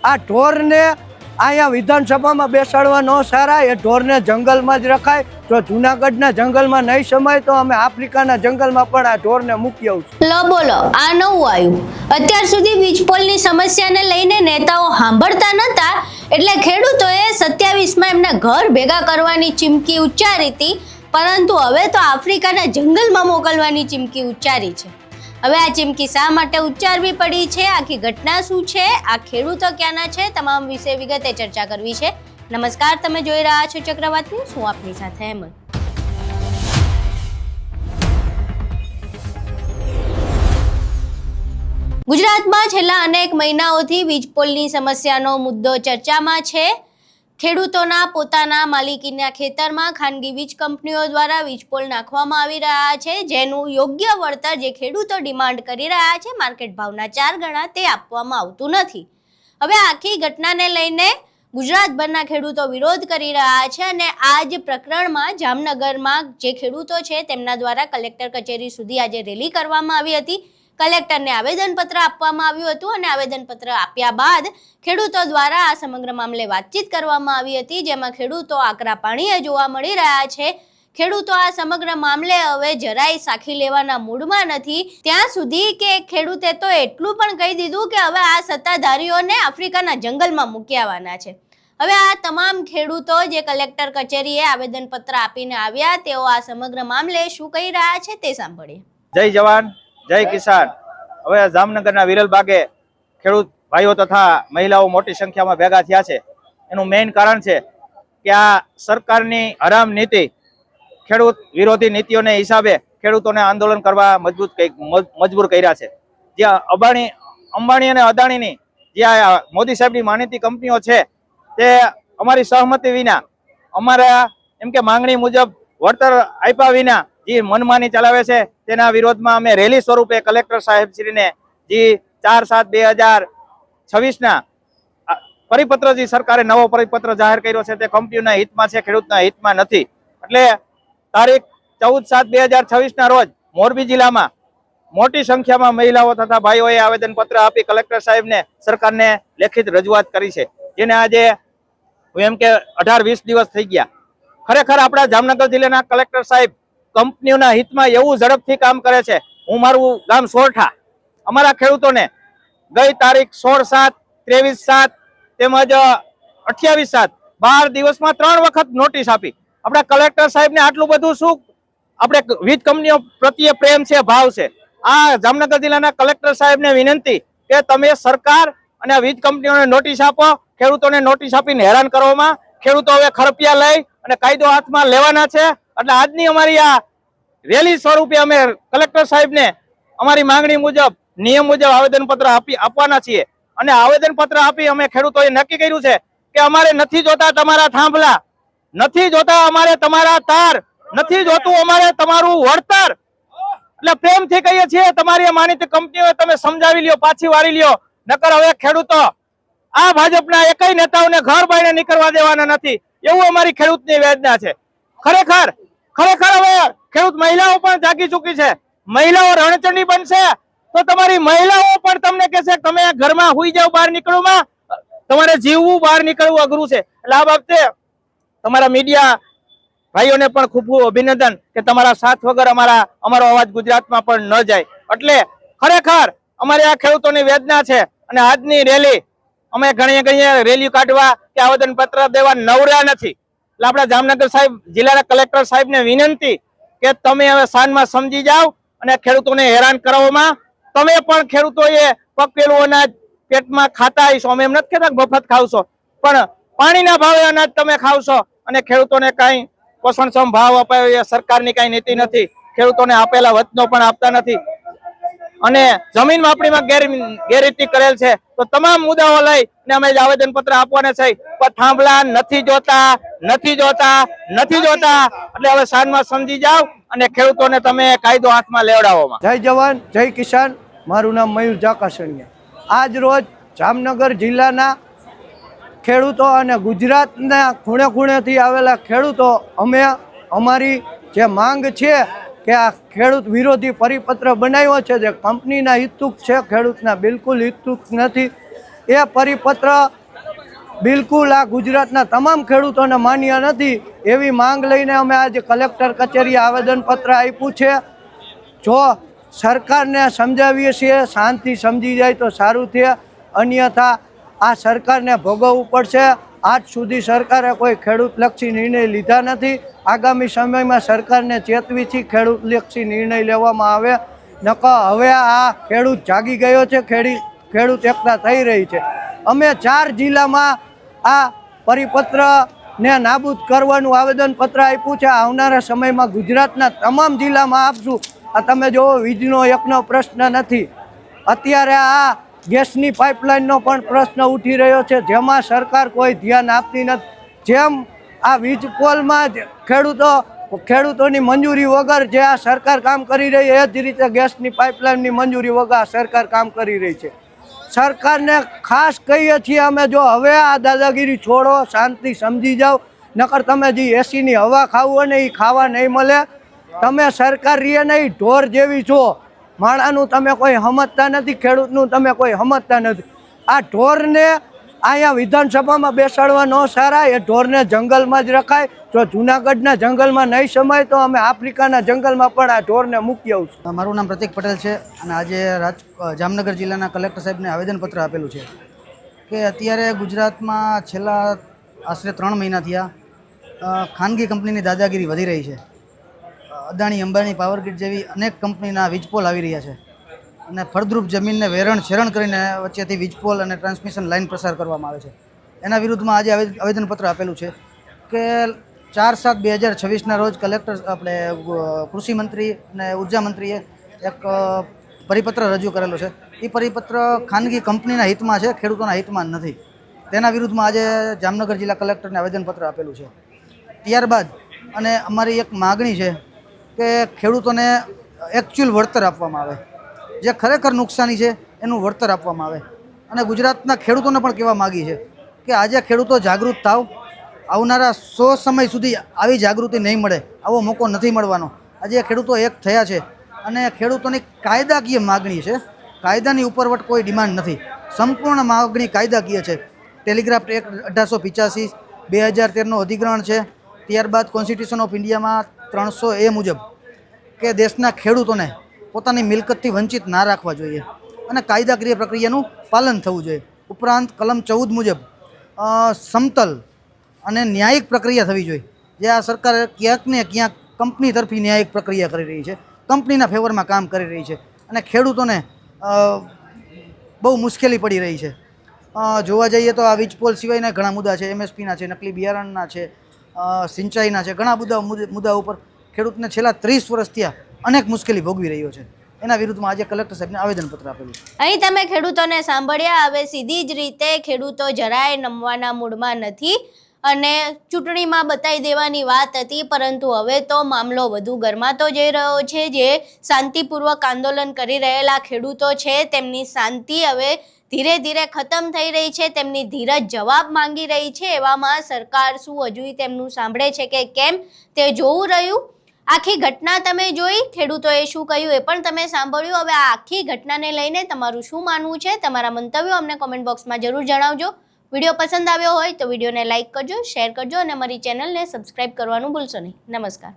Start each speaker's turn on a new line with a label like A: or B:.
A: આ ઢોરને અહીંયા વિધાનસભામાં બેસાડવા ન સારા, એ ઢોરને જંગલમાં જ રખાય. જો જુનાગઢના જંગલમાં નહીં સમાય તો અમે આફ્રિકાના જંગલમાં પણ આ ઢોરને મૂકી આવશું.
B: લો બોલો, આ નવું આવ્યું. અત્યાર સુધી વીજપોલની સમસ્યાને લઈને નેતાઓ સાંભળતા નહોતા, એટલે ખેડૂતોએ 27માં એમના ઘર ભેગા કરવાની ચીમકી ઉચ્ચારી હતી, પરંતુ હવે તો આફ્રિકાના જંગલમાં મોકલવાની ચીમકી ઉચ્ચારી છે. હવે આ ચીમકી શા માટે ઉચ્ચારવી પડી છે, આખી ઘટના શું છે, આ ખેડૂતો ક્યાંના છે, તમામ વિશે વિગતે ચર્ચા કરવી છે. નમસ્કાર, તમે જોઈ રહ્યા છો ચક્રવાત ન્યૂઝ. હું આપની સાથે હેમંત. ગુજરાતમાં છેલ્લા અનેક મહિનાઓથી વીજપોલની સમસ્યાનો મુદ્દો ચર્ચામાં છે. ખેડૂતોના પોતાના માલિકીના ખેતરમાં ખાનગી વીજ કંપનીઓ દ્વારા વીજપોલ નાખવામાં આવી રહ્યા છે, જેનું યોગ્ય વળતર જે ખેડૂતો ડિમાન્ડ કરી રહ્યા છે માર્કેટ ભાવના 4 ગણા તે આપવામાં આવતું નથી. હવે આખી ઘટનાને લઈને ગુજરાતભરના ખેડૂતો વિરોધ કરી રહ્યા છે અને આ જ પ્રકરણમાં જામનગરમાં જે ખેડૂતો છે તેમના દ્વારા કલેક્ટર કચેરી સુધી આજે રેલી કરવામાં આવી હતી. કલેક્ટરને આવેદનપત્ર આપવામાં આવ્યું હતું અને આવેદનપત્ર આપ્યા બાદ ખેડૂતો દ્વારા આ સમગ્ર મામલે વાતચીત કરવામાં આવી હતી, જેમાં ખેડૂતો આકરા પાણીએ જોવા મળી રહ્યા છે. ખેડૂતો આ સમગ્ર મામલે હવે જરાય સાખી લેવાના મૂડમાં નથી. ત્યાં સુધી કે ખેડૂતે તો એટલું પણ કહી દીધું કે હવે આ સત્તાધારીઓને આફ્રિકાના જંગલમાં મૂકી આવવાના છે. હવે આ તમામ ખેડૂતો જે કલેક્ટર કચેરીએ આવેદનપત્ર આપીને આવ્યા, તેઓ આ સમગ્ર મામલે શું કહી રહ્યા છે તે સાંભળીએ.
C: જય જવાન, જય કિસાન. હવે જામનગરના વિરલબાગે ખેડૂત ભાઈઓ તથા મહિલાઓ મોટી સંખ્યામાં ભેગા થયા છે. એનું મેઇન કારણ છે કે આ સરકારની હરામ નીતિ, ખેડૂત વિરોધી નીતિઓને હિસાબે ખેડૂતોને આંદોલન કરવા મજબૂર કર્યા છે. જે અંબાણી અને અદાણીની જે મોદી સાહેબની માનીતી કંપનીઓ છે તે અમારી સહમતિ વિના, અમારા એમ કે માંગણી મુજબ વળતર આપ્યા વિના જે મનમાની ચલાવે છે તેના વિરોધમાં અમે રેલી સ્વરૂપે કલેક્ટર સાહેબ શ્રીને જે 4/7/2026ના પરિપત્ર જે સરકારે નવો પરિપત્ર જાહેર કર્યો છે તે કંપનીઓના હિતમાં છે, ખેડૂતના હિતમાં નથી. એટલે તારીખ 14/7/2026ના રોજ મોરબી જિલ્લામાં મોટી સંખ્યામાં મહિલાઓ તથા ભાઈઓએ આવેદનપત્ર આપી કલેક્ટર સાહેબને સરકારને લેખિત રજૂઆત કરી છે, જેને આજે એમ કે 18-20 દિવસ થઈ ગયા. ખરેખર આપણા જામનગર જિલ્લાના કલેક્ટર સાહેબ કંપનીઓના હિતમાં એવું ઝડપથી કામ કરે છે. હું મારું ગામ સોરઠા, અમારા ખેડૂતોને ગઈ તારીખ 16/7, 23/7 તેમજ 28/7 12 દિવસમાં 3 વખત નોટિસ આપી. આપણા કલેક્ટર સાહેબને આટલું બધું શું આપણે વીજ કંપનીઓ પ્રત્યે પ્રેમ છે, ભાવ છે. આ જામનગર જિલ્લાના કલેક્ટર સાહેબને વિનંતી કે તમે સરકાર અને વીજ કંપનીઓને નોટિસ આપો. ખેડૂતોને નોટિસ આપીને હેરાન કરવામાં ખેડૂતો હવે ખરપિયા લઈ અને કાયદો હાથમાં લેવાના છે. એટલે આજની અમારી આ રેલી સ્વરૂપે અમે કલેક્ટર સાહેબને અમારી માંગણી મુજબ નિયમ મુજબ આવેદનપત્ર આપવાના છીએ. અને આવેદનપત્ર આપી અમે ખેડૂતોએ નક્કી કર્યું છે કે અમારે નથી જોતા તમારા થાંભલા, નથી જોતા અમારે તમારા તાર, નથી જોતું અમારે તમારું વળતર. એટલે પ્રેમથી કહીએ છીએ તમારી માનીતી કંપનીઓ તમે સમજાવી લ્યો, પાછી વાળી લ્યો. નકર હવે ખેડૂતો આ ભાજપના એકય નેતાઓને ઘર બાયણે નીકળવા દેવાના નથી, એવું અમારી ખેડૂતની વેદના છે. ખરેખર હવે ખેડૂત મહિલાઓ પણ જાગી ચૂકી છે. મહિલાઓ રણચંડી બનશે તો તમારી મહિલાઓ પણ તમને કહેશે તમે ઘરમાં હુઈ જાવ, બહાર નીકળવામાં તમારે જીવવું, બહાર નીકળવું અઘરું છે. એટલે આ બાબતે તમારા મીડિયા ભાઈઓને પણ ખૂબ ખૂબ અભિનંદન કે તમારા સાથ વગર અમારો અવાજ ગુજરાતમાં પણ ન જાય. એટલે ખરેખર અમારે આ ખેડૂતોની વેદના છે. અને આજની રેલી અમે ઘણી રેલી કાઢવા કે આવેદનપત્ર દેવા નવરા નથી. એટલે આપણા જામનગર સાહેબ જિલ્લાના કલેક્ટર સાહેબને વિનંતી કે તમે હવે સાંજમાં સમજી જાઓ અને ખેડૂતોને હેરાન કરવામાં તમે પણ ખેડૂતોએ પકવેલું અનાજ પેટમાં ખાતા હશો. અમે એમ નથી કહેતા મફત ખાવશો, પણ પાણીના ભાવે અનાજ તમે ખાવશો અને ખેડૂતોને કાંઈ પોષણક્ષમ ભાવ અપાયો એ સરકારની કાંઈ નીતિ નથી. ખેડૂતોને આપેલા વચનો પણ આપતા નથી અને જમીન માપણીમાં ગેરરીતિ કરેલ છે. તો તમામ મુદ્દાઓ લઈ અને અમે આવેદનપત્ર આપવાના છે. પણ થાંભલા નથી જોતા. એટલે હવે સાંજમાં સમજી જાઓ અને ખેડૂતોને તમે કાયદો હાથમાં લેવડાવો.
A: જય જવાન, જય કિસાન. મારું નામ મયુર જાકાસણિયા. આજ રોજ જામનગર જિલ્લાના ખેડૂતો અને ગુજરાતના ખૂણે ખૂણેથી આવેલા ખેડૂતો અમે અમારી જે માંગ છે કે આ ખેડૂત વિરોધી પરિપત્ર બનાવ્યો છે જે કંપનીના હિતુક છે, ખેડૂતના બિલકુલ હિતુક નથી. એ પરિપત્ર બિલકુલ આ ગુજરાતના તમામ ખેડૂતોને માન્ય નથી એવી માંગ લઈને અમે આજે કલેક્ટર કચેરીએ આવેદનપત્ર આપ્યું છે. જો સરકારને સમજાવીએ છીએ શાંતિ સમજી જાય તો સારું છે, અન્યથા આ સરકારને ભોગવવું પડશે. આજ સુધી સરકારે કોઈ ખેડૂતલક્ષી નિર્ણય લીધા નથી. આગામી સમયમાં સરકારને ચેતવી છે ખેડૂતલક્ષી નિર્ણય લેવામાં આવે, નકર હવે આ ખેડૂત જાગી ગયો છે, ખેડૂત એકતા થઈ રહી છે. અમે 4 જિલ્લામાં આ પરિપત્રને નાબૂદ કરવાનું આવેદનપત્ર આપ્યું છે. આવનારા સમયમાં ગુજરાતના તમામ જિલ્લામાં આપશું. આ તમે જુઓ, વીજનો એકનો પ્રશ્ન નથી, અત્યારે આ ગેસની પાઇપલાઇનનો પણ પ્રશ્ન ઉઠી રહ્યો છે, જેમાં સરકાર કોઈ ધ્યાન આપતી નથી. જેમ આ વીજ પોલમાં જ ખેડૂતોની મંજૂરી વગર જે આ સરકાર કામ કરી રહી, એ જ રીતે ગેસની પાઇપલાઇનની મંજૂરી વગર આ સરકાર કામ કરી રહી છે. સરકારને ખાસ કહીએ છીએ અમે, જો હવે આ દાદાગીરી છોડો, શાંતિ સમજી જાઓ, નકર તમે જે એસીની હવા ખાવું ને એ ખાવા નહીં મળે. તમે સરકાર રીએ નહીં, ઢોર જેવી છો. માણાનું તમે કોઈ સમજતા નથી, ખેડૂતનું તમે કોઈ સમજતા નથી. આ ઢોરને અહીંયા વિધાનસભામાં બેસાડવા ન સારા, એ ઢોરને જંગલમાં જ રખાય. જો જૂનાગઢના જંગલમાં નહીં સમાય તો અમે આફ્રિકાના જંગલમાં પણ આ ઢોરને મૂકી આવશું.
D: મારું નામ પ્રતિક પટેલ છે અને આજે જામનગર જિલ્લાના કલેક્ટર સાહેબને આવેદનપત્ર આપેલું છે કે અત્યારે ગુજરાતમાં છેલ્લા આશરે 3 મહિના થયા ખાનગી કંપનીની દાદાગીરી વધી રહી છે. અદાણી, અંબાણી, પાવરગ્રીડ જેવી અનેક કંપનીના વીજપોલ આવી રહ્યા છે અને ફળદ્રુપ જમીનને છેરણ કરીને વચ્ચેથી વીજપોલ અને ટ્રાન્સમિશન લાઇન પ્રસાર કરવામાં આવે છે. એના વિરુદ્ધમાં આજે આવેદનપત્ર આપેલું છે કે 4/7/2026ના રોજ આપણે કૃષિ મંત્રી અને ઉર્જા મંત્રીએ એક પરિપત્ર રજૂ કરેલો છે. એ પરિપત્ર ખાનગી કંપનીના હિતમાં છે, ખેડૂતોના હિતમાં નથી. તેના વિરુદ્ધમાં આજે જામનગર જિલ્લા કલેક્ટરને આવેદનપત્ર આપેલું છે. ત્યારબાદ અને અમારી એક માગણી છે કે ખેડૂતોને એકચ્યુઅલ વળતર આપવામાં આવે, જે ખરેખર નુકસાની છે એનું વળતર આપવામાં આવે. અને ગુજરાતના ખેડૂતોને પણ કહેવા માગી છે કે આજે ખેડૂતો જાગૃત થાવ. આવનારા 100 સમય સુધી આવી જાગૃતિ નહીં મળે, આવો મોકો નથી મળવાનો. આજે ખેડૂતો એક થયા છે અને ખેડૂતોની કાયદાકીય માગણી છે, કાયદાની ઉપરવટ કોઈ ડિમાન્ડ નથી. સંપૂર્ણ માગણી કાયદાકીય છે. ટેલિગ્રાફ એક્ટ 1885 2013નું અધિગ્રહણ છે. ત્યારબાદ કોન્સ્ટિટ્યુશન ઓફ ઇન્ડિયામાં 300A મુજબ કે દેશના ખેડૂતોને પોતાની મિલકતથી વંચિત ના રાખવા જોઈએ અને કાયદાકીય પ્રક્રિયાનું પાલન થવું જોઈએ. ઉપરાંત કલમ 14 મુજબ સમતલ અને ન્યાયિક પ્રક્રિયા થવી જોઈએ. જે આ સરકાર ક્યાંક ને ક્યાંક કંપની તરફી ન્યાયિક પ્રક્રિયા કરી રહી છે, કંપનીના ફેવરમાં કામ કરી રહી છે અને ખેડૂતોને બહુ મુશ્કેલી પડી રહી છે. જોવા જઈએ તો આ વીજપોલ સિવાયના ઘણા મુદ્દા છે, MSPના છે, નકલી બિયારણના છે, સિંચાઈના છે, ઘણા બધા મુદ્દા ઉપર ખેડૂતને છેલ્લા 30 વર્ષ થયા અનેક મુશ્કેલી ભોગવી રહ્યો છે. એના વિરુદ્ધમાં આજે કલેક્ટર સાહેબને આવેદનપત્ર આપેલું છે.
B: અહીં તમે ખેડૂતોને સાંભળ્યા. હવે સીધી જ રીતે ખેડૂતો જરાય નમવાના મૂડમાં નથી અને ચૂંટણીમાં બતાવી દેવાની વાત હતી, પરંતુ હવે તો મામલો વધુ ગરમાતો જઈ રહ્યો છે. જે શાંતિપૂર્વક આંદોલન કરી રહેલા ખેડૂતો છે તેમની શાંતિ હવે ધીરે ધીરે ખતમ થઈ રહી છે, તેમની ધીરજ જવાબ માંગી રહી છે. એવામાં સરકાર શું હજુ તેમનું સાંભળે છે કે કેમ તે જોવું રહ્યું. આખી ઘટના તમે જોઈ, ખેડૂતોએ શું કહ્યું એ પણ તમે સાંભળ્યું. હવે આ આખી ઘટનાને લઈને તમારું શું માનવું છે, તમારા મંતવ્યો અમને કોમેન્ટ બોક્સમાં જરૂર જણાવજો. વિડીયો પસંદ આવ્યો હોય તો વિડીયોને લાઇક કરજો, શેર કરજો અને અમારી ચેનલને સબસ્ક્રાઇબ કરવાનું ભૂલશો નહીં. નમસ્કાર.